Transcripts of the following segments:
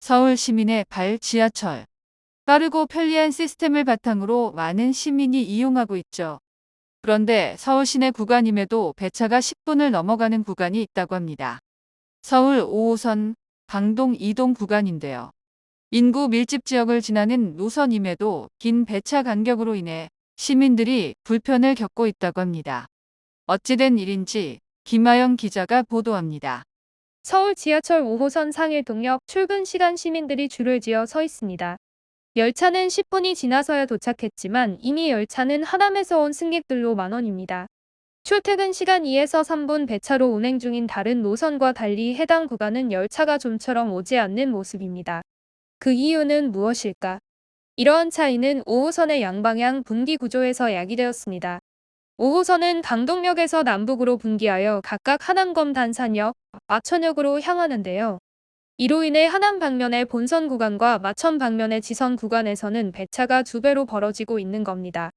서울 시민의 발 지하철. 빠르고 편리한 시스템을 바탕으로 많은 시민이 이용하고 있죠. 그런데 서울 시내 구간임에도 배차가 10분을 넘어가는 구간이 있다고 합니다. 서울 5호선 강동 이동 구간인데요. 인구 밀집 지역을 지나는 노선임에도 긴 배차 간격으로 인해 시민들이 불편을 겪고 있다고 합니다. 어찌된 일인지 김아영 기자가 보도합니다. 서울 지하철 5호선 상일동역 출근 시간 시민들이 줄을 지어 서 있습니다. 열차는 10분이 지나서야 도착했지만 이미 열차는 하남에서 온 승객들로 만원입니다. 출퇴근 시간 2에서 3분 배차로 운행 중인 다른 노선과 달리 해당 구간은 열차가 좀처럼 오지 않는 모습입니다. 그 이유는 무엇일까? 이러한 차이는 5호선의 양방향 분기 구조에서 야기되었습니다. 5호선은 강동역에서 남북으로 분기하여 각각 하남검 단산역, 마천역으로 향하는데요. 이로 인해 하남 방면의 본선 구간과 마천 방면의 지선 구간에서는 배차가 2배로 벌어지고 있는 겁니다.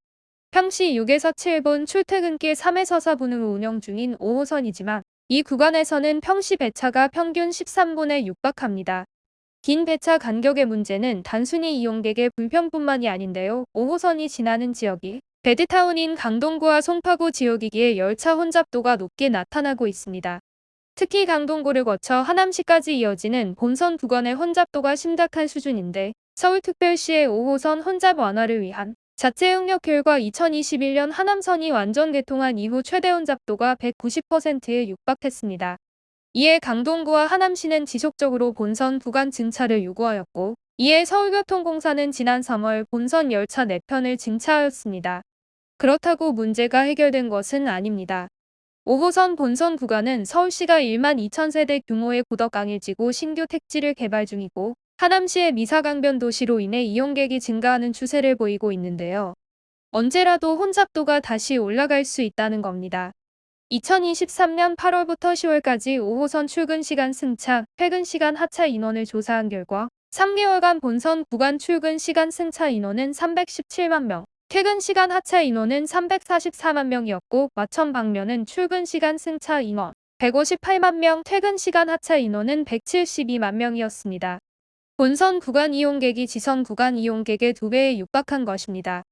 평시 6에서 7분, 출퇴근길 3에서 4분으로 운영 중인 5호선이지만 이 구간에서는 평시 배차가 평균 13분에 육박합니다. 긴 배차 간격의 문제는 단순히 이용객의 불편뿐만이 아닌데요. 5호선이 지나는 지역이 베드타운인 강동구와 송파구 지역이기에 열차 혼잡도가 높게 나타나고 있습니다. 특히 강동구를 거쳐 하남시까지 이어지는 본선 구간의 혼잡도가 심각한 수준인데 서울특별시의 5호선 혼잡 완화를 위한 자체 응력 결과 2021년 하남선이 완전 개통한 이후 최대 혼잡도가 190%에 육박했습니다. 이에 강동구와 하남시는 지속적으로 본선 구간 증차를 요구하였고, 이에 서울교통공사는 지난 3월 본선 열차 4편을 증차하였습니다. 그렇다고 문제가 해결된 것은 아닙니다. 5호선 본선 구간은 서울시가 1만 2천 세대 규모의 고덕강일지구 신규 택지를 개발 중이고, 하남시의 미사강변 도시로 인해 이용객이 증가하는 추세를 보이고 있는데요. 언제라도 혼잡도가 다시 올라갈 수 있다는 겁니다. 2023년 8월부터 10월까지 5호선 출근 시간 승차, 퇴근 시간 하차 인원을 조사한 결과 3개월간 본선 구간 출근 시간 승차 인원은 317만 명, 퇴근 시간 하차 인원은 344만 명이었고 마천 방면은 출근 시간 승차 인원 158만 명, 퇴근 시간 하차 인원은 172만 명이었습니다. 본선 구간 이용객이 지선 구간 이용객의 2배에 육박한 것입니다.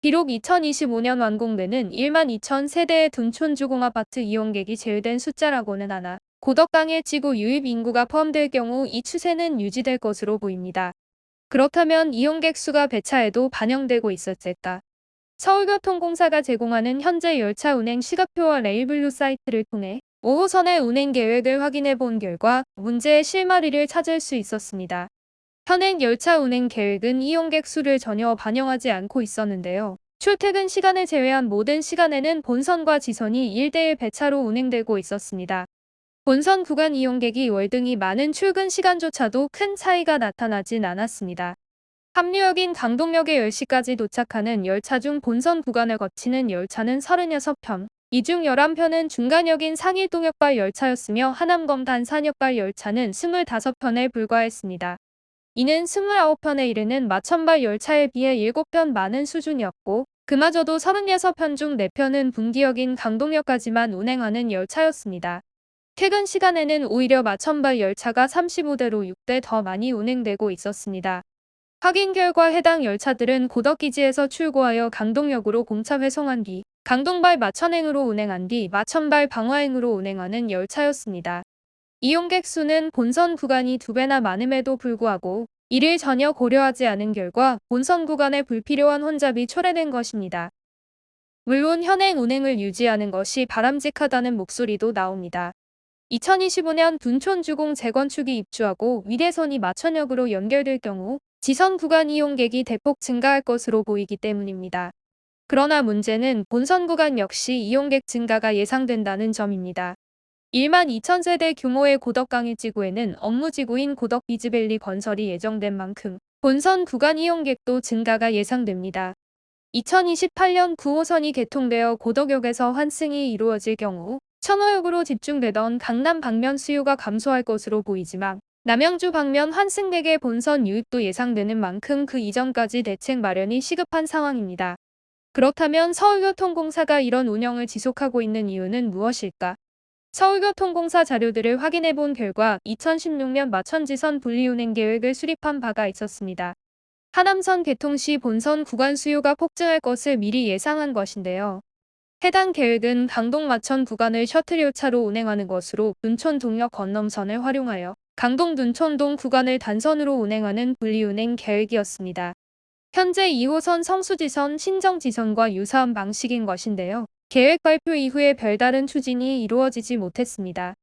비록 2025년 완공되는 1만 2천 세대의 둔촌주공아파트 이용객이 제외된 숫자라고는 하나 고덕강의 지구 유입 인구가 포함될 경우 이 추세는 유지될 것으로 보입니다. 그렇다면 이용객 수가 배차에도 반영되고 있었을까? 서울교통공사가 제공하는 현재 열차 운행 시각표와 레일블루 사이트를 통해 5호선의 운행 계획을 확인해 본 결과 문제의 실마리를 찾을 수 있었습니다. 현행 열차 운행 계획은 이용객 수를 전혀 반영하지 않고 있었는데요. 출퇴근 시간을 제외한 모든 시간에는 본선과 지선이 1대1 배차로 운행되고 있었습니다. 본선 구간 이용객이 월등히 많은 출근 시간조차도 큰 차이가 나타나진 않았습니다. 합류역인 강동역에 10시까지 도착하는 열차 중 본선 구간을 거치는 열차는 36편, 이 중 11편은 중간역인 상일동역발 열차였으며 하남검 단산역발 열차는 25편에 불과했습니다. 이는 29편에 이르는 마천발 열차에 비해 7편 많은 수준이었고 그마저도 36편 중 4편은 분기역인 강동역까지만 운행하는 열차였습니다. 퇴근 시간에는 오히려 마천발 열차가 35대로 6대 더 많이 운행되고 있었습니다. 확인 결과 해당 열차들은 고덕기지에서 출고하여 강동역으로 공차 회송한 뒤 강동발 마천행으로 운행한 뒤 마천발 방화행으로 운행하는 열차였습니다. 이용객 수는 본선 구간이 2배나 많음에도 불구하고 이를 전혀 고려하지 않은 결과 본선 구간에 불필요한 혼잡이 초래된 것입니다. 물론 현행 운행을 유지하는 것이 바람직하다는 목소리도 나옵니다. 2025년 둔촌주공 재건축이 입주하고 위대선이 마천역으로 연결될 경우 지선 구간 이용객이 대폭 증가할 것으로 보이기 때문입니다. 그러나 문제는 본선 구간 역시 이용객 증가가 예상된다는 점입니다. 1만 2천 세대 규모의 고덕강일지구에는 업무지구인 고덕비즈밸리 건설이 예정된 만큼 본선 구간 이용객도 증가가 예상됩니다. 2028년 9호선이 개통되어 고덕역에서 환승이 이루어질 경우 천호역으로 집중되던 강남 방면 수요가 감소할 것으로 보이지만 남양주 방면 환승객의 본선 유입도 예상되는 만큼 그 이전까지 대책 마련이 시급한 상황입니다. 그렇다면 서울교통공사가 이런 운영을 지속하고 있는 이유는 무엇일까? 서울교통공사 자료들을 확인해 본 결과 2016년 마천지선 분리운행 계획을 수립한 바가 있었습니다. 하남선 개통 시 본선 구간 수요가 폭증할 것을 미리 예상한 것인데요. 해당 계획은 강동 마천 구간을 셔틀 열차로 운행하는 것으로 눈촌 동역 건넘선을 활용하여 강동 눈촌동 구간을 단선으로 운행하는 분리운행 계획이었습니다. 현재 2호선 성수지선 신정지선과 유사한 방식인 것인데요. 계획 발표 이후에 별다른 추진이 이루어지지 못했습니다.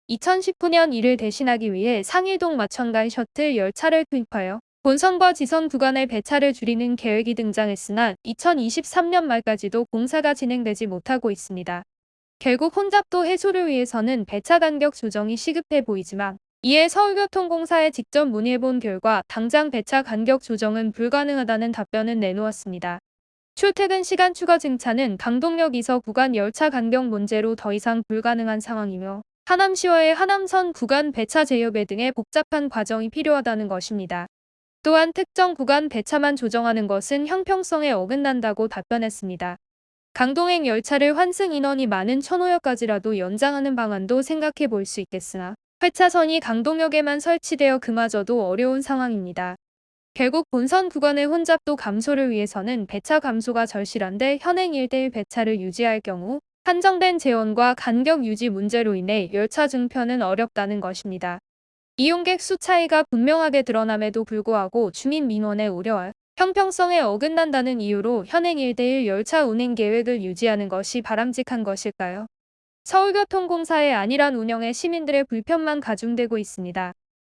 2019년 이를 대신하기 위해 상일동 마천 간 셔틀 열차를 투입하여 본선과 지선 구간의 배차를 줄이는 계획이 등장했으나 2023년 말까지도 공사가 진행되지 못하고 있습니다. 결국 혼잡도 해소를 위해서는 배차 간격 조정이 시급해 보이지만 이에 서울교통공사에 직접 문의해본 결과 당장 배차 간격 조정은 불가능하다는 답변을 내놓았습니다. 출퇴근 시간 추가 증차는 강동역 이서 구간 열차 간격 문제로 더 이상 불가능한 상황이며 하남시와의 하남선 구간 배차 재협의 등의 복잡한 과정이 필요하다는 것입니다. 또한 특정 구간 배차만 조정하는 것은 형평성에 어긋난다고 답변했습니다. 강동행 열차를 환승 인원이 많은 천호역까지라도 연장하는 방안도 생각해 볼 수 있겠으나 회차선이 강동역에만 설치되어 그마저도 어려운 상황입니다. 결국 본선 구간의 혼잡도 감소를 위해서는 배차 감소가 절실한데 현행 1대1 배차를 유지할 경우 한정된 재원과 간격 유지 문제로 인해 열차 증편은 어렵다는 것입니다. 이용객 수 차이가 분명하게 드러남에도 불구하고 주민 민원의 우려와 형평성에 어긋난다는 이유로 현행 1대1 열차 운행 계획을 유지하는 것이 바람직한 것일까요? 서울교통공사의 안일한 운영에 시민들의 불편만 가중되고 있습니다.